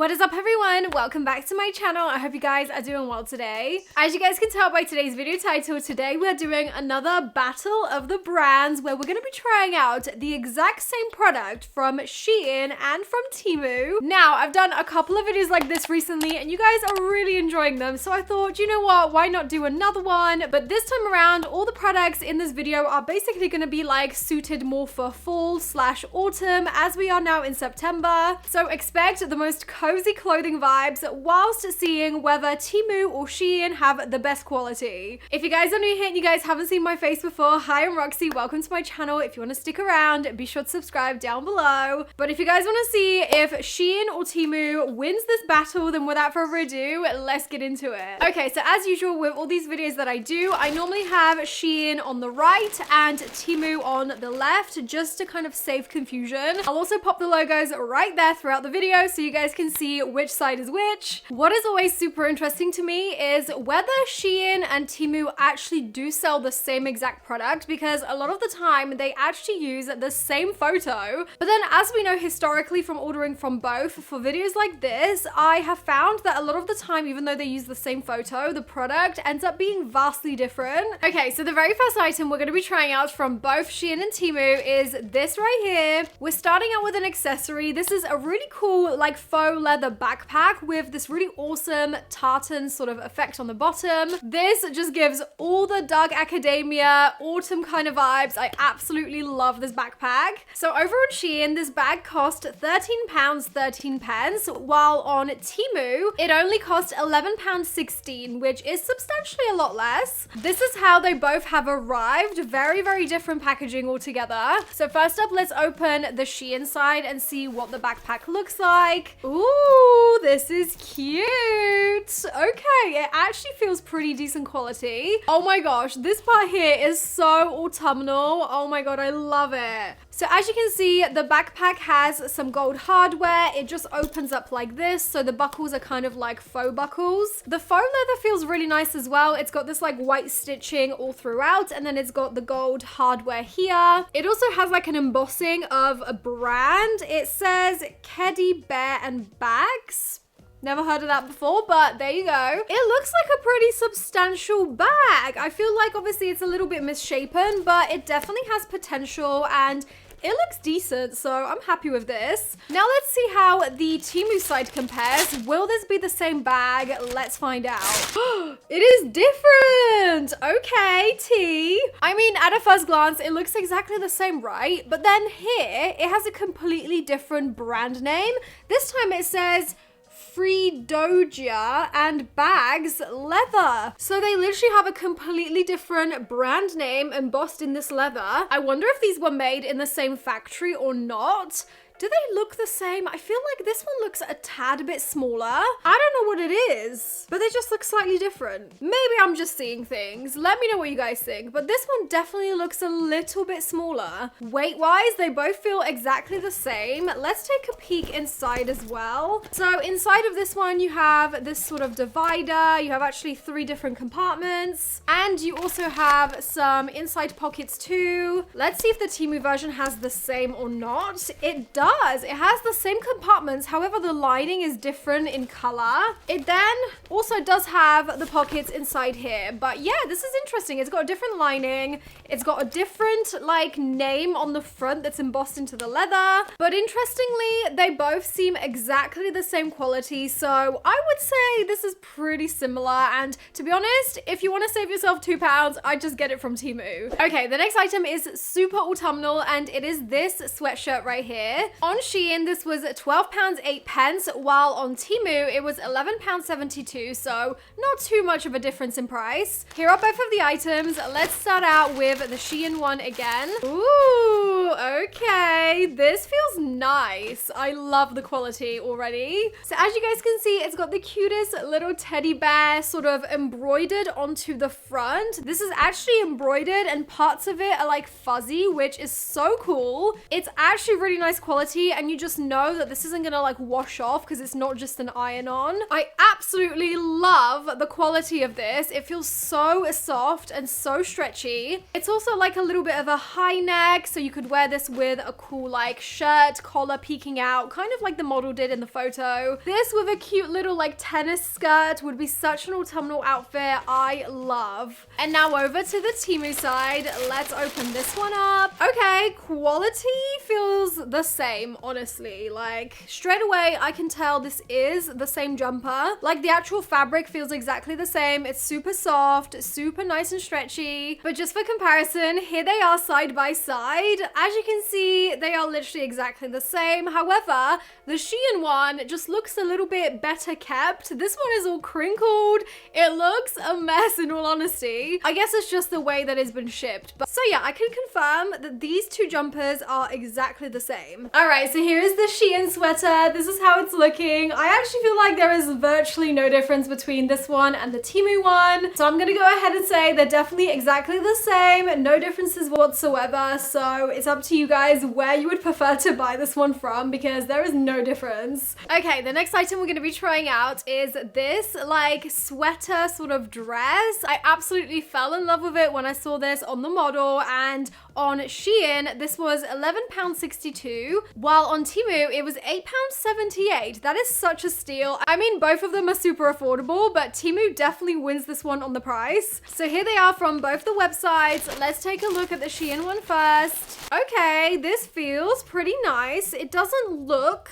What is up everyone? Welcome back to my channel. I hope you guys are doing well today. As you guys can tell by today's video title, today we're doing another battle of the brands where we're going to be trying out the exact same product from Shein and from Temu. Now, I've done a couple of videos like this recently and you guys are really enjoying them, so I thought, you know what, why not do another one? But this time around, all the products in this video are basically going to be like suited more for fall/autumn as we are now in September. So expect the most cozy clothing vibes whilst seeing whether Temu or Shein have the best quality. If you guys are new here and you guys haven't seen my face before, hi, I'm Roxy, welcome to my channel. If you want to stick around, be sure to subscribe down below. But if you guys want to see if Shein or Temu wins this battle, then without further ado, let's get into it. Okay, so as usual with all these videos that I do, I normally have Shein on the right and Temu on the left, just to kind of save confusion. I'll also pop the logos right there throughout the video so you guys can see which side is which. What is always super interesting to me is whether Shein and Temu actually do sell the same exact product, because a lot of the time they actually use the same photo. But then as we know historically from ordering from both, for videos like this, I have found that a lot of the time, even though they use the same photo, the product ends up being vastly different. Okay, so the very first item we're going to be trying out from both Shein and Temu is this right here. We're starting out with an accessory. This is a really cool like faux leather backpack with this really awesome tartan sort of effect on the bottom. This just gives all the Dark Academia autumn kind of vibes. I absolutely love this backpack. So over on Shein, this bag cost £13.13, while on Temu, it only cost £11.16, which is substantially a lot less. This is how they both have arrived. Very, very different packaging altogether. So first up, let's open the Shein side and see what the backpack looks like. Ooh, this is cute. Okay, it actually feels pretty decent quality. Oh my gosh, this part here is so autumnal. Oh my god, I love it. So as you can see, the backpack has some gold hardware. It just opens up like this, so the buckles are kind of like faux buckles. The faux leather feels really nice as well. It's got this like white stitching all throughout, and then it's got the gold hardware here. It also has like an embossing of a brand. It says Keddy Bear and Bags. Never heard of that before, but there you go. It looks like a pretty substantial bag. I feel like obviously it's a little bit misshapen, but it definitely has potential and it looks decent, so I'm happy with this. Now let's see how the Temu side compares. Will this be the same bag? Let's find out. It is different. Okay, T. I mean, at a first glance, it looks exactly the same, right? But then here, it has a completely different brand name. This time it says Free Doja and Bags Leather. So they literally have a completely different brand name embossed in this leather. I wonder if these were made in the same factory or not. Do they look the same? I feel like this one looks a tad bit smaller. I don't know what it is, but they just look slightly different. Maybe I'm just seeing things. Let me know what you guys think, but this one definitely looks a little bit smaller. Weight-wise, they both feel exactly the same. Let's take a peek inside as well. So inside of this one, you have this sort of divider. You have actually 3 different compartments, and you also have some inside pockets too. Let's see if the Temu version has the same or not. It does. It has the same compartments, however the lining is different in color. It then also does have the pockets inside here, but yeah, this is interesting. It's got a different lining. It's got a different like name on the front that's embossed into the leather, but interestingly, they both seem exactly the same quality, so I would say this is pretty similar, and to be honest, if you want to save yourself £2, I'd just get it from Temu. Okay, the next item is super autumnal, and it is this sweatshirt right here. On Shein, this was £12.08, while on Temu, it was £11.72, so not too much of a difference in price. Here are both of the items. Let's start out with the Shein one again. Ooh, okay. This feels nice. I love the quality already. So as you guys can see, it's got the cutest little teddy bear sort of embroidered onto the front. This is actually embroidered and parts of it are like fuzzy, which is so cool. It's actually really nice quality. quality, and you just know that this isn't gonna like wash off because it's not just an iron-on. I absolutely love the quality of this. It feels so soft and so stretchy. It's also like a little bit of a high neck, so you could wear this with a cool like shirt, collar peeking out, kind of like the model did in the photo. This with a cute little like tennis skirt would be such an autumnal outfit. I love. And now over to the Temu side. Let's open this one up. Okay, quality feels the same, honestly. Like straight away, I can tell this is the same jumper. Like the actual fabric feels exactly the same. It's super soft, super nice and stretchy. But just for comparison, here they are side by side. As you can see, they are literally exactly the same. However, the Shein one just looks a little bit better kept. This one is all crinkled. It looks a mess in all honesty. I guess it's just the way that it's been shipped. But so yeah, I can confirm that these two jumpers are exactly the same. All right, so here is the Shein sweater. This is how it's looking. I actually feel like there is virtually no difference between this one and the Temu one. So I'm gonna go ahead and say they're definitely exactly the same. No differences whatsoever. So it's up to you guys where you would prefer to buy this one from, because there is no difference. Okay, the next item we're gonna be trying out is this like sweater sort of dress. I absolutely fell in love with it when I saw this on the model, and on Shein this was £11.62, while on Temu it was £8.78. That is such a steal. I mean, both of them are super affordable, but Temu definitely wins this one on the price. So here they are from both the websites. Let's take a look at the Shein one first. Okay, this feels pretty nice. It doesn't look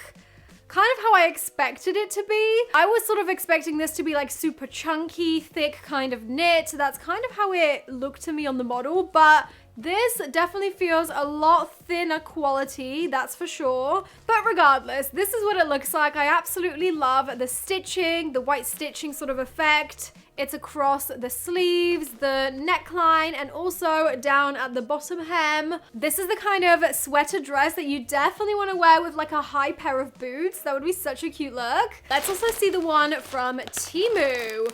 kind of how I expected it to be. I was sort of expecting this to be like super chunky, thick kind of knit. That's kind of how it looked to me on the model, but this definitely feels a lot thinner quality, that's for sure. But regardless, this is what it looks like. I absolutely love the stitching, the white stitching sort of effect. It's across the sleeves, the neckline, and also down at the bottom hem. This is the kind of sweater dress that you definitely want to wear with like a high pair of boots. That would be such a cute look. Let's also see the one from Temu.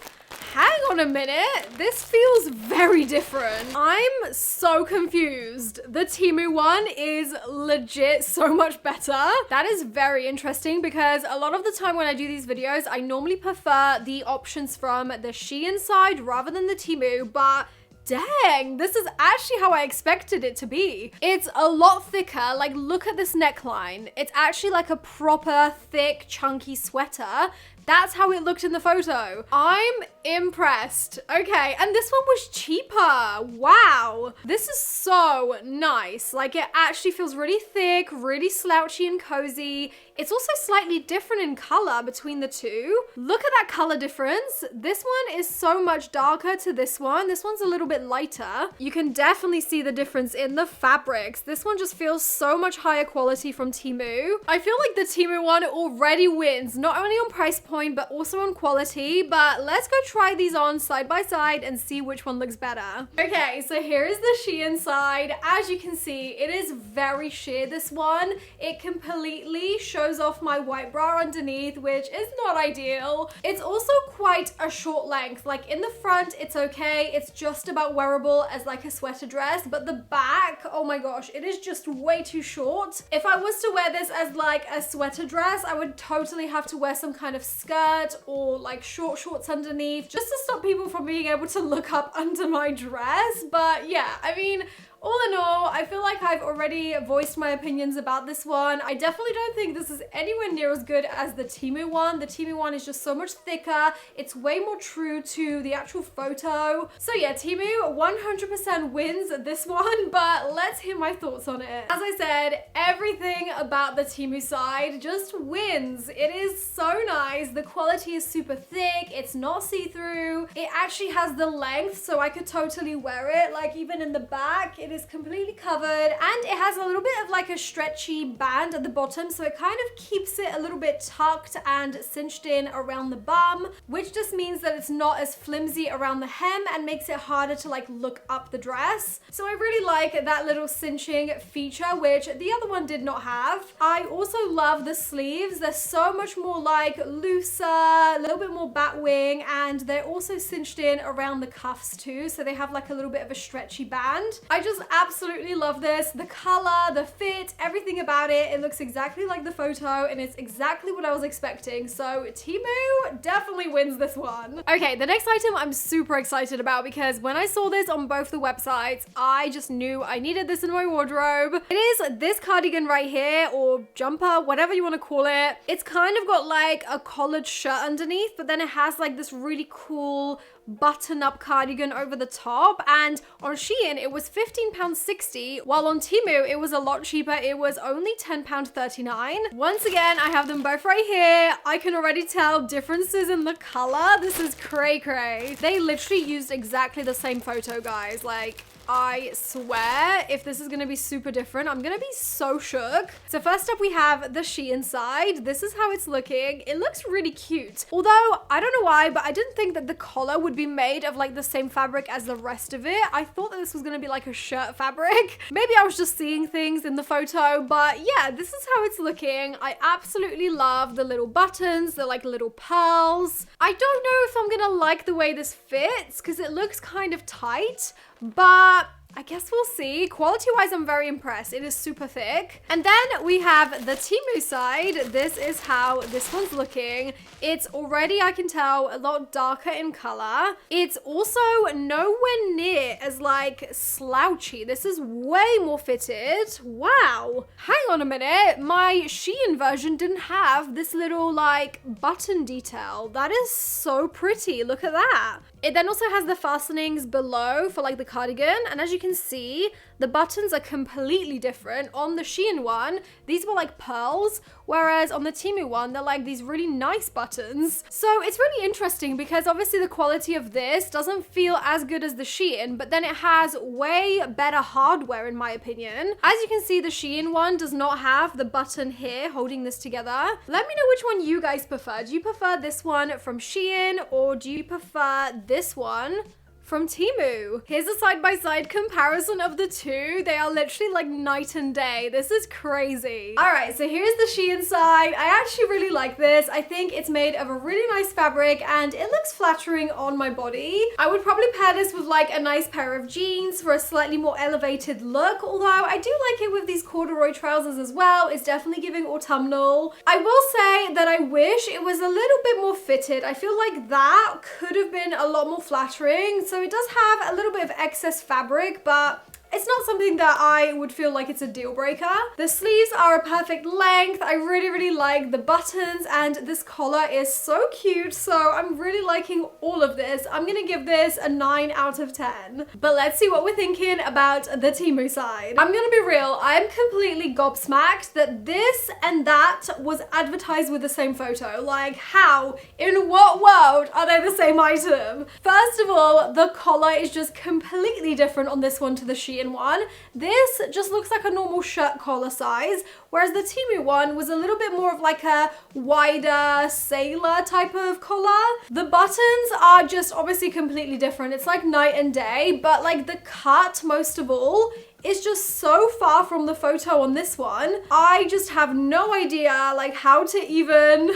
Hang on a minute, this feels very different. I'm so confused. The Temu one is legit so much better. That is very interesting because a lot of the time when I do these videos, I normally prefer the options from the Shein side rather than the Temu, but dang, this is actually how I expected it to be. It's a lot thicker. Like, look at this neckline. It's actually like a proper thick, chunky sweater. That's how it looked in the photo. I'm impressed. Okay, and this one was cheaper. Wow. This is so nice. Like, it actually feels really thick, really slouchy and cozy. It's also slightly different in color between the two. Look at that color difference. This one is so much darker to this one. This one's a little bit lighter. You can definitely see the difference in the fabrics. This one just feels so much higher quality from Temu. I feel like the Temu one already wins, not only on price point, but also on quality. But let's go try these on side by side and see which one looks better. Okay, so here is the Shein side. As you can see, it is very sheer, this one. It completely shows off my white bra underneath, which is not ideal. It's also quite a short length. Like in the front, it's okay. It's just about wearable as like a sweater dress, but the back, oh my gosh, it is just way too short. If I was to wear this as like a sweater dress, I would totally have to wear some kind of skirt or like short shorts underneath just to stop people from being able to look up under my dress. But yeah, I mean, all in all, I feel like I've already voiced my opinions about this one. I definitely don't think this is anywhere near as good as the Temu one. The Temu one is just so much thicker. It's way more true to the actual photo. So yeah, Temu 100% wins this one, but let's hear my thoughts on it. As I said, everything about the Temu side just wins. It is so nice. The quality is super thick. It's not see-through. It actually has the length, so I could totally wear it. Like even in the back, it is completely covered, and it has a little bit of like a stretchy band at the bottom, so it kind of keeps it a little bit tucked and cinched in around the bum, which just means that it's not as flimsy around the hem and makes it harder to like look up the dress. So I really like that little cinching feature, which the other one did not have. I also love the sleeves. They're so much more like looser, a little bit more bat wing, and they're also cinched in around the cuffs too, so they have like a little bit of a stretchy band. I just absolutely love this. The color, the fit, everything about it. It looks exactly like the photo and it's exactly what I was expecting. So Temu definitely wins this one. Okay, the next item I'm super excited about because when I saw this on both the websites, I just knew I needed this in my wardrobe. It is this cardigan right here, or jumper, whatever you want to call it. It's kind of got like a collared shirt underneath, but then it has like this really cool button-up cardigan over the top, and on Shein it was £15.60, while on Temu it was a lot cheaper. It was only £10.39. Once again, I have them both right here. I can already tell differences in the color. This is cray cray. They literally used exactly the same photo, guys. Like, I swear, if this is gonna be super different, I'm gonna be so shook. So first up, we have the Shein side. This is how it's looking. It looks really cute. Although, I don't know why, but I didn't think that the collar would be made of like the same fabric as the rest of it. I thought that this was gonna be like a shirt fabric. Maybe I was just seeing things in the photo, but yeah, this is how it's looking. I absolutely love the little buttons, the like little pearls. I don't know if I'm gonna like the way this fits because it looks kind of tight, but I guess we'll see. Quality-wise, I'm very impressed. It is super thick. And then we have the Temu side. This is how this one's looking. It's already, I can tell, a lot darker in color. It's also nowhere near as like slouchy. This is way more fitted. Wow. Hang on a minute. My Shein version didn't have this little like button detail. That is so pretty. Look at that. It then also has the fastenings below for like the cardigan, and as you can see, the buttons are completely different. On the Shein one, these were like pearls, whereas on the Temu one, they're like these really nice buttons. So it's really interesting because obviously the quality of this doesn't feel as good as the Shein, but then it has way better hardware in my opinion. As you can see, the Shein one does not have the button here holding this together. Let me know which one you guys prefer. Do you prefer this one from Shein, or do you prefer this one from Temu? Here's a side-by-side comparison of the two. They are literally like night and day. This is crazy. All right, so here's the Shein side. I actually really like this. I think it's made of a really nice fabric and it looks flattering on my body. I would probably pair this with like a nice pair of jeans for a slightly more elevated look, although I do like it with these corduroy trousers as well. It's definitely giving autumnal. I will say that I wish it was a little bit more fitted. I feel like that could have been a lot more flattering. So it does have a little bit of excess fabric, but it's not something that I would feel like it's a deal breaker. The sleeves are a perfect length. I really, really like the buttons, and this collar is so cute. So I'm really liking all of this. I'm gonna give this a 9 out of 10. But let's see what we're thinking about the Temu side. I'm gonna be real. I'm completely gobsmacked that this and that was advertised with the same photo. Like, how? In what world are they the same item? First of all, the collar is just completely different on this one to the Shein one. This just looks like a normal shirt collar size, whereas the Temu one was a little bit more of like a wider sailor type of collar. The buttons are just obviously completely different. It's like night and day, but like the cut most of all is just so far from the photo on this one. I just have no idea like how to even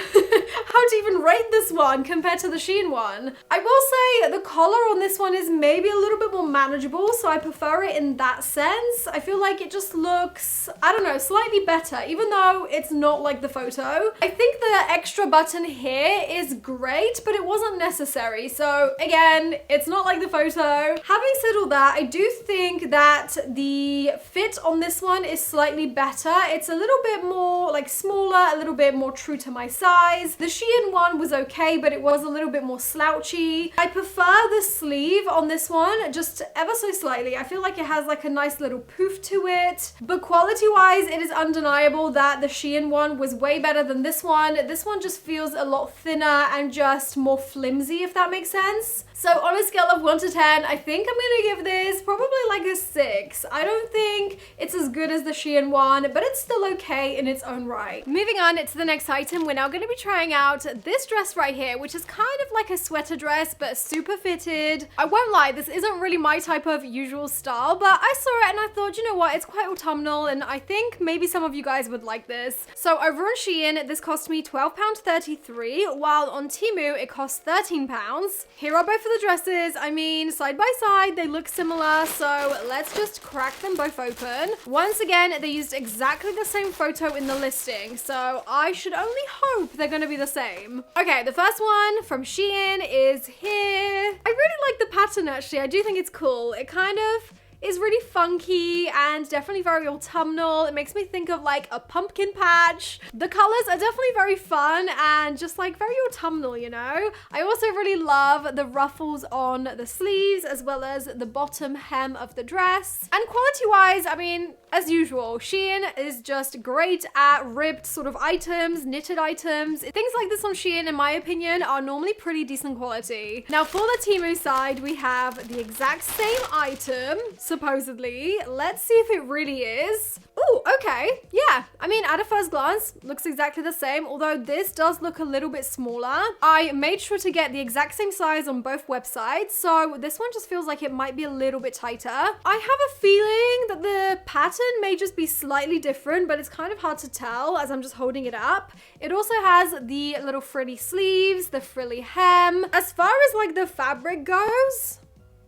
rate this one compared to the Shein one. I will say the collar on this one is maybe a little bit more manageable, so I prefer it in that sense. I feel like it just looks, I don't know, slightly better, even though it's not like the photo. I think the extra button here is great, but it wasn't necessary. So again, it's not like the photo. Having said all that, I do think that the fit on this one is slightly better. It's a little bit more like smaller, a little bit more true to my size. The Shein one was okay, but it was a little bit more slouchy. I prefer the sleeve on this one just ever so slightly. I feel like it has like a nice little poof to it, but quality wise, it is undeniable that the Shein one was way better than this one. This one just feels a lot thinner and just more flimsy, if that makes sense. So on a scale of 1 to 10, I think I'm gonna give this probably like a 6. I don't think it's as good as the Shein one, but it's still okay in its own right. Moving on to the next item, we're now gonna be trying out this this dress right here, which is kind of like a sweater dress, but super fitted. I won't lie, this isn't really my type of usual style, but I saw it and I thought, you know what, it's quite autumnal and I think maybe some of you guys would like this. So over on Shein, this cost me £12.33, while on Temu, it cost £13. Here are both of the dresses. I mean, side by side, they look similar, so let's just crack them both open. Once again, they used exactly the same photo in the listing, so I should only hope they're gonna be the same. Okay, the first one from Shein is here. I really like the pattern actually. I do think it's cool. It kind of is really funky and definitely very autumnal. It makes me think of like a pumpkin patch. The colors are definitely very fun and just like very autumnal, you know? I also really love the ruffles on the sleeves as well as the bottom hem of the dress. And quality-wise, I mean, as usual, Shein is just great at ribbed sort of items, knitted items. Things like this on Shein, in my opinion, are normally pretty decent quality. Now for the Temu side, we have the exact same item, supposedly. Let's see if it really is. Oh, okay. Yeah. I mean, at a first glance, looks exactly the same, although this does look a little bit smaller. I made sure to get the exact same size on both websites, so this one just feels like it might be a little bit tighter. I have a feeling that the pattern may just be slightly different, but it's kind of hard to tell as I'm just holding it up. It also has the little frilly sleeves, the frilly hem. As far as like the fabric goes,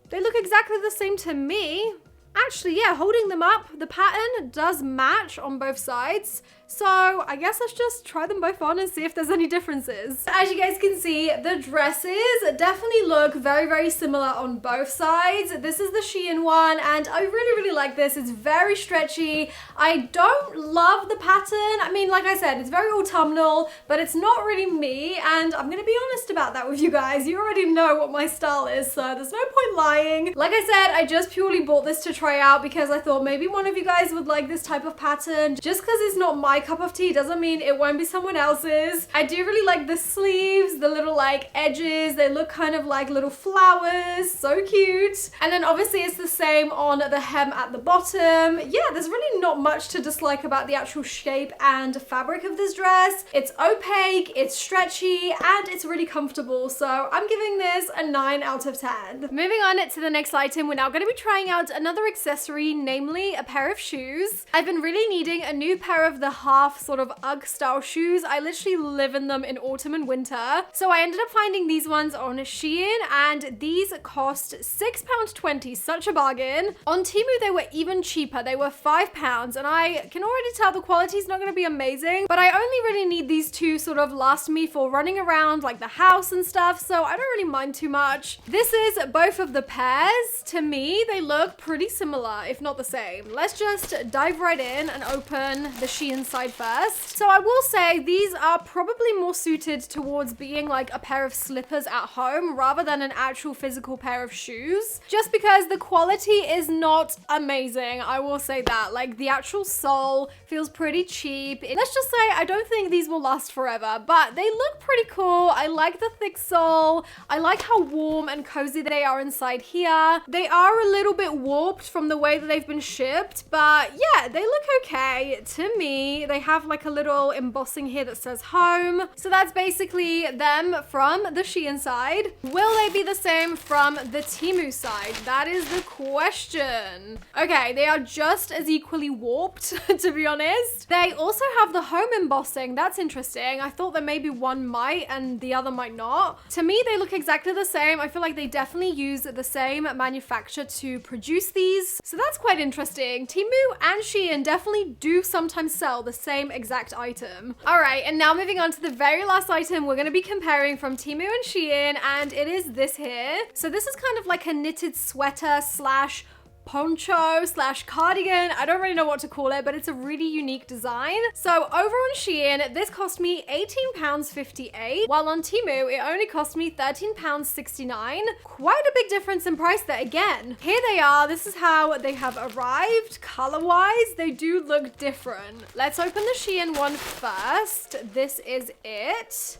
they look exactly the same to me. Actually, yeah, holding them up, the pattern does match on both sides. So I guess let's just try them both on and see if there's any differences. As you guys can see, the dresses definitely look very, very similar on both sides. This is the Shein one and I really, really like this. It's very stretchy. I don't love the pattern. I mean, like I said, it's very autumnal, but it's not really me. And I'm gonna be honest about that with you guys. You already know what my style is, so there's no point lying. Like I said, I just purely bought this to try out because I thought maybe one of you guys would like this type of pattern. Just because it's not my cup of tea doesn't mean it won't be someone else's. I do really like the sleeves, the little like edges. They look kind of like little flowers. So cute. And then obviously it's the same on the hem at the bottom. Yeah, there's really not much to dislike about the actual shape and fabric of this dress. It's opaque, it's stretchy, and it's really comfortable. So I'm giving this a 9 out of 10. Moving on to the next item, we're now going to be trying out another accessory, namely a pair of shoes. I've been really needing a new pair of the half sort of UGG style shoes. I literally live in them in autumn and winter. So I ended up finding these ones on Shein and these cost £6.20, such a bargain. On Temu they were even cheaper. They were £5 and I can already tell the quality is not going to be amazing, but I only really need these to sort of last me for running around like the house and stuff, so I don't really mind too much. This is both of the pairs. To me, they look pretty similar, if not the same. Let's just dive right in and open the Shein side first. So I will say these are probably more suited towards being like a pair of slippers at home rather than an actual physical pair of shoes, just because the quality is not amazing. I will say that. Like the actual sole feels pretty cheap. Let's just say I don't think these will last forever, but they look pretty cool. I like the thick sole. I like how warm and cozy they are inside here. They are a little bit warped from the way that they've been shipped, but yeah, they look okay to me. They have like a little embossing here that says home. So that's basically them from the Shein side. Will they be the same from the Temu side? That is the question. Okay, they are just as equally warped, to be honest. They also have the home embossing. That's interesting. I thought that maybe one might and the other might not. To me, they look exactly the same. I feel like they definitely use the same manufacturer to produce these. So that's quite interesting. Temu and Shein definitely do sometimes sell the same exact item. All right, and now moving on to the very last item we're going to be comparing from Temu and Shein, and it is this here. So this is kind of like a knitted sweater slash poncho slash cardigan. I don't really know what to call it, but it's a really unique design. So over on Shein, this cost me £18.58, while on Temu, it only cost me £13.69. Quite a big difference in price there again. Here they are. This is how they have arrived. Color-wise, they do look different. Let's open the Shein one first. This is it.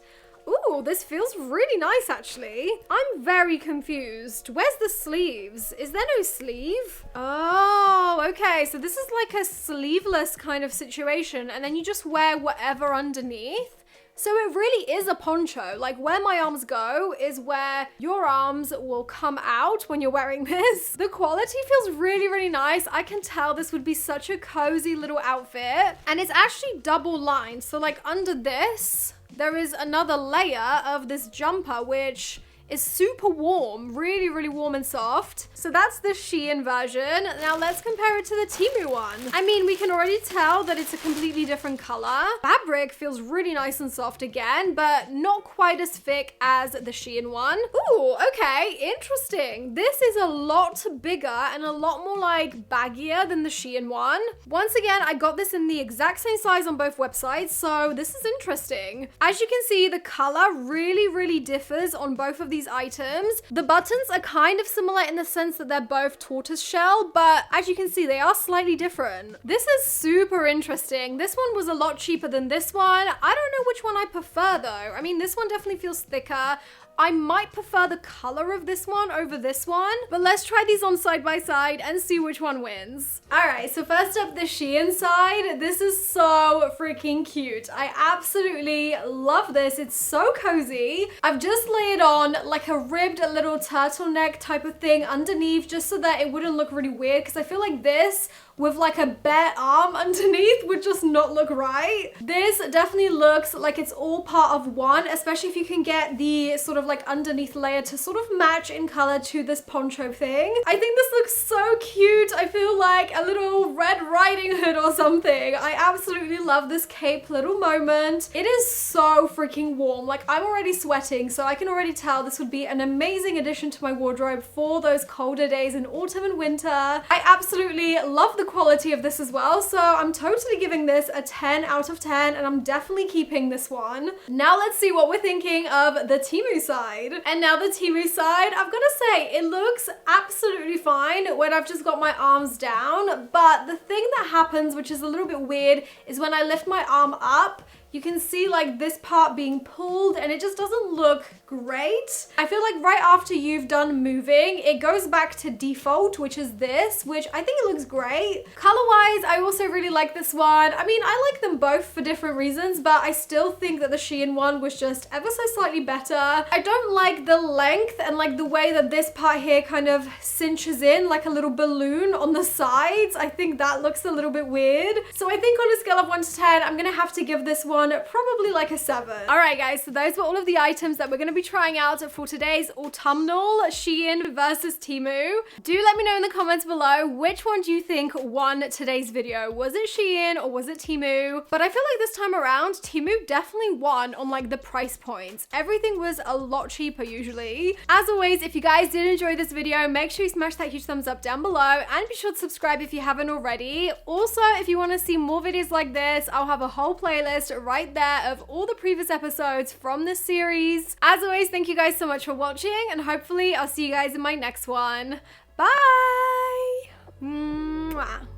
Ooh, this feels really nice actually. I'm very confused. Where's the sleeves? Is there no sleeve? Oh, okay. So this is like a sleeveless kind of situation and then you just wear whatever underneath. So it really is a poncho. Like where my arms go is where your arms will come out when you're wearing this. The quality feels really, really nice. I can tell this would be such a cozy little outfit. And it's actually double lined. So like under this, there is another layer of this jumper, which is super warm, really, really warm and soft. So that's the Shein version. Now let's compare it to the Temu one. I mean, we can already tell that it's a completely different color. Fabric feels really nice and soft again, but not quite as thick as the Shein one. Ooh, okay, interesting. This is a lot bigger and a lot more like baggier than the Shein one. Once again, I got this in the exact same size on both websites, so this is interesting. As you can see, the color really, really differs on both of these items. The buttons are kind of similar in the sense that they're both tortoise shell, but as you can see, they are slightly different. This is super interesting. This one was a lot cheaper than this one. I don't know which one I prefer though. I mean, this one definitely feels thicker. I might prefer the color of this one over this one, but let's try these on side by side and see which one wins. All right, so first up, the Shein side. This is so freaking cute. I absolutely love this. It's so cozy. I've just layered on like a ribbed little turtleneck type of thing underneath just so that it wouldn't look really weird, because I feel like this with like a bare arm underneath would just not look right. This definitely looks like it's all part of one, especially if you can get the sort of like underneath layer to sort of match in color to this poncho thing. I think this looks so cute. I feel like a little Red Riding Hood or something. I absolutely love this cape little moment. It is so freaking warm. Like I'm already sweating, so I can already tell this would be an amazing addition to my wardrobe for those colder days in autumn and winter. I absolutely love the quality of this as well, so I'm totally giving this a 10 out of 10, and I'm definitely keeping this one. Now let's see what we're thinking of the Temu side. And now the Temu side, I've got to say, it looks absolutely fine when I've just got my arms down, but the thing that happens, which is a little bit weird, is when I lift my arm up, you can see like this part being pulled and it just doesn't look great. I feel like right after you've done moving, it goes back to default, which is this, which I think it looks great. Color-wise, I also really like this one. I mean, I like them both for different reasons, but I still think that the Shein one was just ever so slightly better. I don't like the length and like the way that this part here kind of cinches in like a little balloon on the sides. I think that looks a little bit weird. So I think on a scale of 1 to 10, I'm gonna have to give this one probably like a 7. All right, guys, so those were all of the items that we're going to be trying out for today's autumnal Shein versus Temu. Do let me know in the comments below, which one do you think won today's video? Was it Shein or was it Temu? But I feel like this time around, Temu definitely won on like the price points. Everything was a lot cheaper usually. As always, if you guys did enjoy this video, make sure you smash that huge thumbs up down below and be sure to subscribe if you haven't already. Also, if you want to see more videos like this, I'll have a whole playlist right there of all the previous episodes from this series. As always, thank you guys so much for watching, and hopefully I'll see you guys in my next one. Bye! Mwah.